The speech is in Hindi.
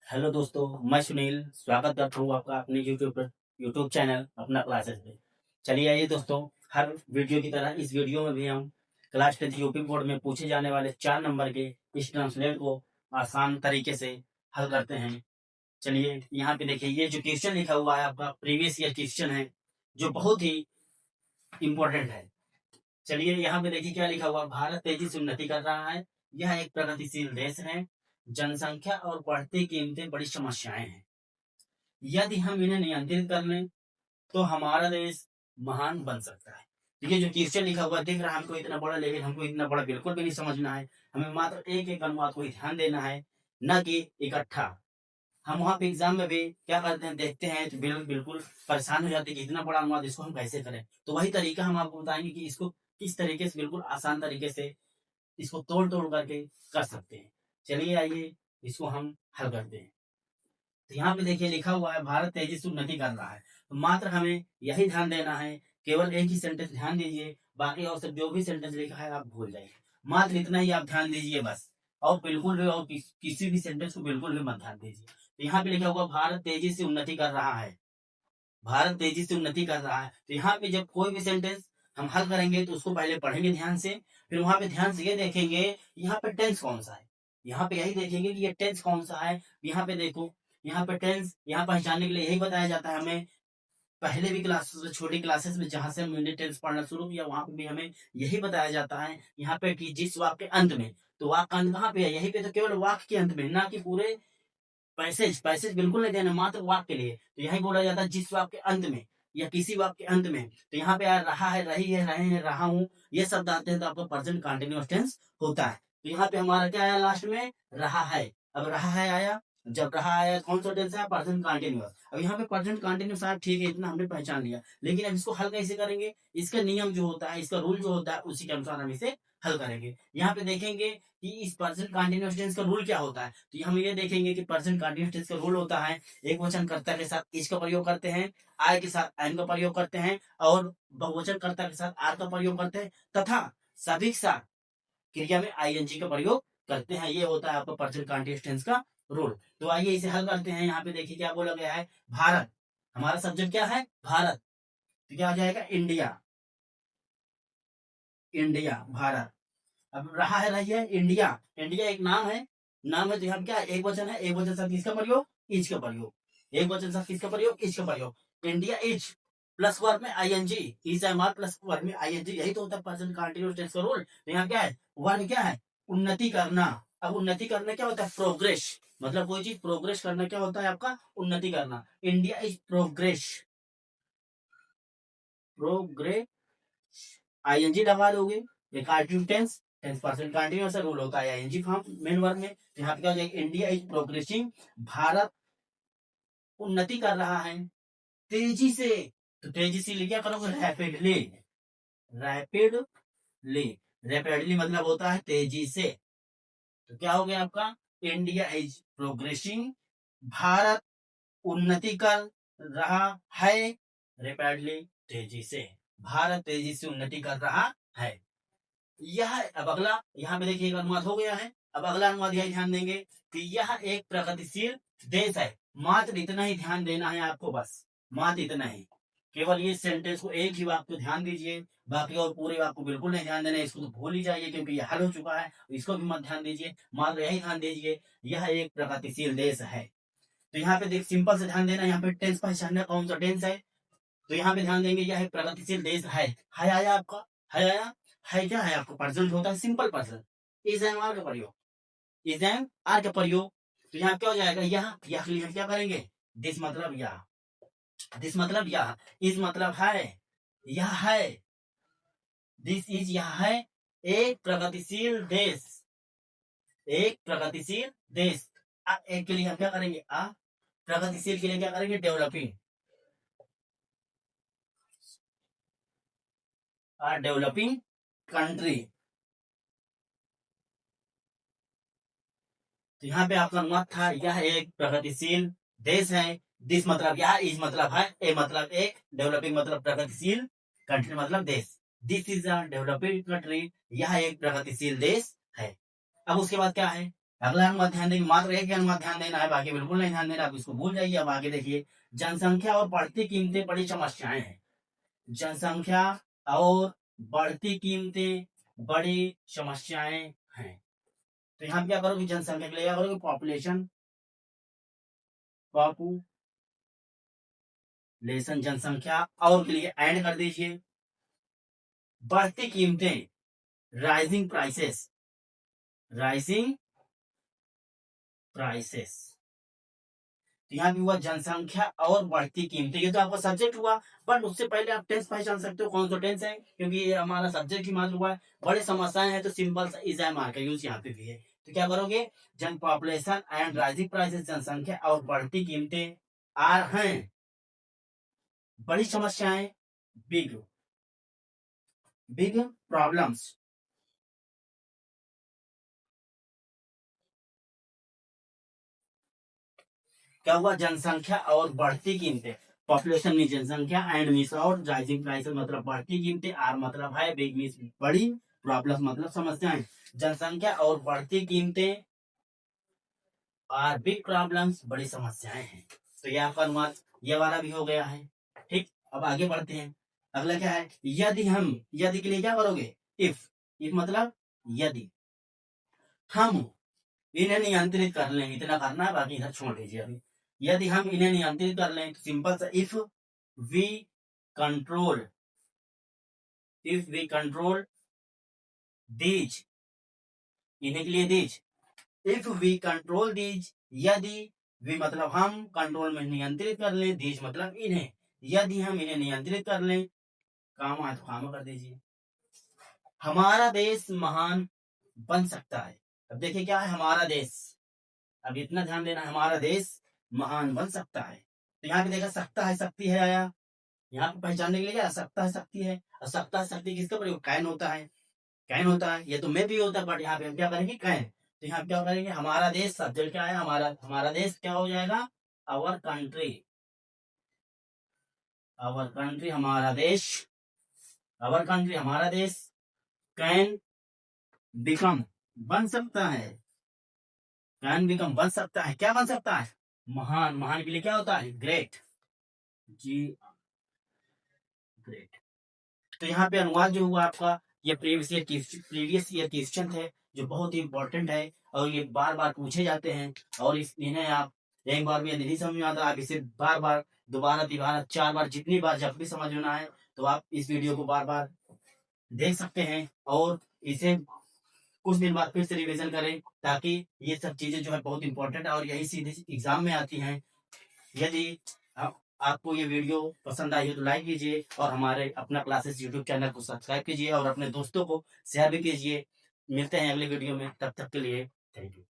हेलो दोस्तों, मैं सुनील स्वागत करता हूँ आपका अपने यूट्यूब चैनल अपना क्लासेस में। चलिए आइए दोस्तों, हर वीडियो की तरह इस वीडियो में भी हम क्लास 10th यूपी बोर्ड में पूछे जाने वाले 4 नंबर के इस ट्रांसलेट को आसान तरीके से हल करते हैं। चलिए यहाँ पे देखिए, ये जो क्वेश्चन लिखा हुआ है आपका प्रीवियस ईयर क्वेश्चन है, जो बहुत ही इम्पोर्टेंट है। चलिए यहाँ पे देखिए क्या लिखा हुआ, भारत तेजी से उन्नति कर रहा है, यह एक प्रगतिशील देश है, जनसंख्या और बढ़ती कीमतें बड़ी समस्याएं हैं। यदि हम इन्हें नियंत्रित कर लें तो हमारा देश महान बन सकता है। देखिए जो क्वेश्चन लिखा हुआ दिख रहा है हमको इतना बड़ा, लेकिन हमको इतना बड़ा बिल्कुल भी नहीं समझना है। हमें मात्र एक एक अनुवाद को ही ध्यान देना है, न कि इकट्ठा। हम वहाँ पे एग्जाम में भी क्या करते हैं, देखते हैं तो बिल्कुल परेशान हो जाते हैं कि इतना बड़ा अनुवाद इसको हम कैसे करें। तो वही तरीका हम आपको बताएंगे कि इसको किस तरीके से बिल्कुल आसान तरीके से इसको तोड़ तोड़ करके कर सकते हैं। चलिए आइए इसको हम हल करते हैं। तो यहाँ पे देखिए लिखा हुआ है भारत तेजी से उन्नति कर रहा है, तो मात्र हमें यही ध्यान देना है। केवल एक ही सेंटेंस ध्यान दीजिए, बाकी और सब जो भी सेंटेंस लिखा है आप भूल जाइए। मात्र इतना ही आप ध्यान दीजिए बस। और बिल्कुल भी और किसी भी सेंटेंस को बिल्कुल भी मत ध्यान दीजिए। तो यहाँ पे लिखा हुआ भारत तेजी से उन्नति कर रहा है, भारत तेजी से उन्नति कर रहा है। तो यहाँ पे जब कोई भी सेंटेंस हम हल करेंगे तो उसको पहले पढ़ेंगे ध्यान से, फिर वहां पे ध्यान से ये देखेंगे यहाँ पे टेंस कौन सा है। यहाँ पे यही देखेंगे कि ये टेंस कौन सा है। यहाँ पे देखो, यहाँ पे टेंस यहाँ पहचानने के लिए यही बताया जाता है हमें। पहले भी क्लासेस में, छोटी क्लासेस में जहां से हम यूनिट टेंस पढ़ना शुरू किया, वहां पे भी हमें यही बताया जाता है यहाँ पे कि जिस वाक्य के अंत में। तो वाक्य का अंत कहाँ पे है, यही पे। तो केवल वाक्य के अंत में, ना कि पूरे पैसेज पैसेज बिल्कुल नहीं देना, मात्र वाक्य के लिए। तो यही बोला जाता है जिस वाक्य के अंत में या किसी वाक्य के अंत में। तो यहाँ पे यार रहा है, रही है, रहे हैं, रहा हूँ, ये शब्द आते हैं तो आपका प्रेजेंट कंटिन्यूअस टेंस होता है। तो यहाँ पे हमारा क्या आया लास्ट में, रहा है। अब रहा है आया, जब रहा आया कौन सा टेंस है, प्रेजेंट कंटिन्यूअस। अब यहाँ पे प्रेजेंट कंटिन्यूअस है, ठीक है, इतना हमने पहचान लिया। लेकिन अब इसको हल कैसे करेंगे, इसका नियम जो होता है, इसका रूल जो होता है, उसी के अनुसार हम इसे हल करेंगे। यहाँ पे देखेंगे कि इस प्रेजेंट कंटीन्यूअस टेंस का रूल क्या होता है। तो हम ये देखेंगे कि प्रेजेंट कंटीन्यूअस टेंस का रूल होता है, एक वचन कर्ता के साथ इज का प्रयोग करते हैं, आय के साथ एन का प्रयोग करते हैं, और बहुवचन कर्ता के साथ आर का प्रयोग करते हैं, तथा सभी के साथ क्रिया में आईएनजी का प्रयोग करते हैं। ये होता है आपका प्रेजेंट कंटीन्यूअस टेंस का रूल। तो आइए इसे हल करते हैं। यहाँ पे देखिए क्या बोला गया है, भारत, हमारा सब्जेक्ट क्या है, भारत। तो क्या आ जाएगा, इंडिया, इंडिया, भारत। अब रहा है, रही है, इंडिया, इंडिया एक नाम है, नाम है। तो यहाँ क्या है, एक वचन है, एक वचन साथ किसका प्रयोग, इज का प्रयोग। एक वचन साथ किसका प्रयोग, इज का प्रयोग। इंडिया इज प्लस वर्ब में ING, is am are plus verb में आईएनजी, यही तो होता है प्रेजेंट कंटीन्यूअस टेंस का रूल। तो यहाँ क्या है, वर्ब क्या है, उन्नति करना। अब उन्नति करना क्या होता है, प्रोग्रेस। मतलब कोई चीज प्रोग्रेस करना क्या होता है आपका, उन्नति करना। India is progress, progress, ING लगा दोगे, ये continuous tense, tense percent continuous rule होता है आईएनजी फॉर्म मेन वर्ब में। तो यहाँ पे क्या हो जाएगा, इंडिया इज प्रोग्रेसिंग, भारत उन्नति कर रहा है तेजी से। तो तेजी से क्या करोगे, रैपिडली, रैपिडली, रैपिडली मतलब होता है तेजी से। तो क्या हो गया आपका, इंडिया इज प्रोग्रेसिंग, भारत उन्नति कर रहा है रैपिडली, तेजी से, भारत तेजी से उन्नति कर रहा है। यह अब अगला, यहाँ पे देखिए अनुवाद हो गया है। अब अगला अनुवाद यही ध्यान देंगे कि यह एक प्रगतिशील देश है। मात्र इतना ही ध्यान देना है आपको, बस मात्र इतना ही। केवल ये सेंटेंस को, एक ही वाक्य को ध्यान दीजिए, बाकी और पूरे वाक्य को बिल्कुल नहीं ध्यान देना है। इसको तो भूल ही जाइए क्योंकि ये हल हो चुका है, इसको भी मत ध्यान दीजिए, मात्र यही ध्यान दीजिए, यह एक प्रगतिशील देश है। तो यहाँ पे देख, सिंपल से ध्यान देना, यहाँ पे टेंस पहचानना कौन सा टेंस है। तो यहाँ पे ध्यान देंगे, यह एक प्रगतिशील देश है। आया आपका, है आया, है क्या है आपको, प्रेजेंट होता है, simple present, is am are का प्रयोग, इज एम आर का प्रयोग। तो यहाँ क्या हो जाएगा, यह के लिए हम क्या करेंगे, दिस मतलब यह, दिस मतलब यह, इज मतलब है, यह है, दिस इज यह है, एक प्रगतिशील देश, एक प्रगतिशील देश। एक के लिए हम क्या करेंगे, प्रगतिशील के लिए क्या करेंगे, डेवलपिंग, डेवलपिंग कंट्री। तो यहाँ पे आपका मत था, यह एक प्रगतिशील देश है। दिस मतलब यह, इज मतलब है, ए मतलब एक, डेवलपिंग मतलब प्रगतिशील, कंट्री मतलब देश। This is a developing country, यह एक प्रगतिशील देश है। अब उसके बाद क्या है, अगला अनुवाद ध्यान देंगे, मात्र एक अनुवाद ध्यान देना है, बाकी बिल्कुल नहीं ध्यान देना, आप इसको भूल जाइए। अब आगे देखिए, जनसंख्या और बढ़ती कीमतें बड़ी समस्याएं हैं। जनसंख्या और बढ़ती कीमतें बड़ी समस्याएं हैं। तो यहाँ क्या करोगे, जनसंख्या के लिए क्या करोगे, पॉपुलेशन, पॉपुलेशन जनसंख्या, और के लिए ऐड कर दीजिए बढ़ती कीमतें, राइजिंग प्राइसेस, राइजिंग प्राइसेस। तो यहाँ भी हुआ जनसंख्या और बढ़ती कीमतें, ये तो आपका सब्जेक्ट हुआ। बट उससे पहले आप टेंस पहचान सकते हो कौन सा टेंस है, क्योंकि ये हमारा सब्जेक्ट ही मान हुआ है। बड़े समस्याएं हैं तो सिंपल सा इज आई मार्क यूज यहाँ पे भी है। तो क्या करोगे, जन पॉपुलेशन एंड राइजिंग प्राइसेस, जनसंख्या और बढ़ती कीमतें आर हैं बड़ी समस्याएं, बिग बिग प्रॉब्लम्स। क्या हुआ, जनसंख्या और बढ़ती कीमतें, पॉपुलेशन में जनसंख्या, एंड मीन्स और राइजिंग प्राइसेस मतलब बढ़ती कीमतें, आर मतलब है, बिग मीन्स बड़ी, प्रॉब्लम मतलब समस्याएं। जनसंख्या और बढ़ती कीमतें आर बिग प्रॉब्लम्स, बड़ी समस्याएं हैं। तो ये आपका अनुवाद ये वाला भी हो गया है। ठीक, अब आगे बढ़ते हैं। अगला क्या है, यदि हम, यदि के लिए क्या करोगे, इफ, इफ मतलब यदि हम इन्हें नियंत्रित कर लें, इतना करना है, बाकी इधर छोड़ दीजिए अभी। यदि हम इन्हें नियंत्रित कर लें तो सिंपल सा, if we control, if we control these, इन्हें के लिए these, if we control these, यदि वी मतलब हम, कंट्रोल में नियंत्रित कर लें, दीज मतलब इन्हें, यदि हम इन्हें नियंत्रित कर लें, काम आए तो काम कर दीजिए, हमारा देश महान बन सकता है। अब देखिए क्या है, हमारा देश, अब इतना ध्यान देना, हमारा देश महान बन सकता है। तो यहाँ पे देखा, सकता है, शक्ति है आया, यहाँ पे पहचानने के लिए क्या, सकता है शक्ति है, और सकता है शक्ति किसका प्रयोग, कैन होता है, कैन होता है, ये तो मैं भी होता है, बट यहाँ पे हम क्या करेंगे, कैन। तो यहाँ पे क्या करेंगे, हमारा देश, सब्जेक्ट क्या है, हमारा, हमारा देश क्या हो जाएगा, आवर कंट्री, आवर कंट्री हमारा देश, आवर कंट्री हमारा देश, कैन बिकम बन सकता है, कैन बिकम बन सकता है, क्या बन सकता है, महान, महान के लिए क्या होता है, ग्रेट, जी ग्रेट। तो यहाँ पे अनुवाद जो हुआ आपका, ये प्रीवियस ईयर क्वेश्चन है, जो बहुत ही इंपॉर्टेंट है, और ये बार बार पूछे जाते हैं, और इन्हें आप एक बार में नहीं समझ में आता, आप इसे बार बार, दोबारा, तिबारा, 4 बार, जितनी बार जब भी समझ में आए तो आप इस वीडियो को बार बार देख सकते हैं, और इसे कुछ दिन बाद फिर से रिविजन करें, ताकि ये सब चीजें जो है बहुत इंपॉर्टेंट है, और यही सीधे एग्जाम में आती हैं। यदि आपको ये वीडियो पसंद आई हो तो लाइक कीजिए, और हमारे अपना क्लासेस यूट्यूब चैनल को सब्सक्राइब कीजिए, और अपने दोस्तों को शेयर भी कीजिए। मिलते हैं अगले वीडियो में, तब तक के लिए थैंक यू।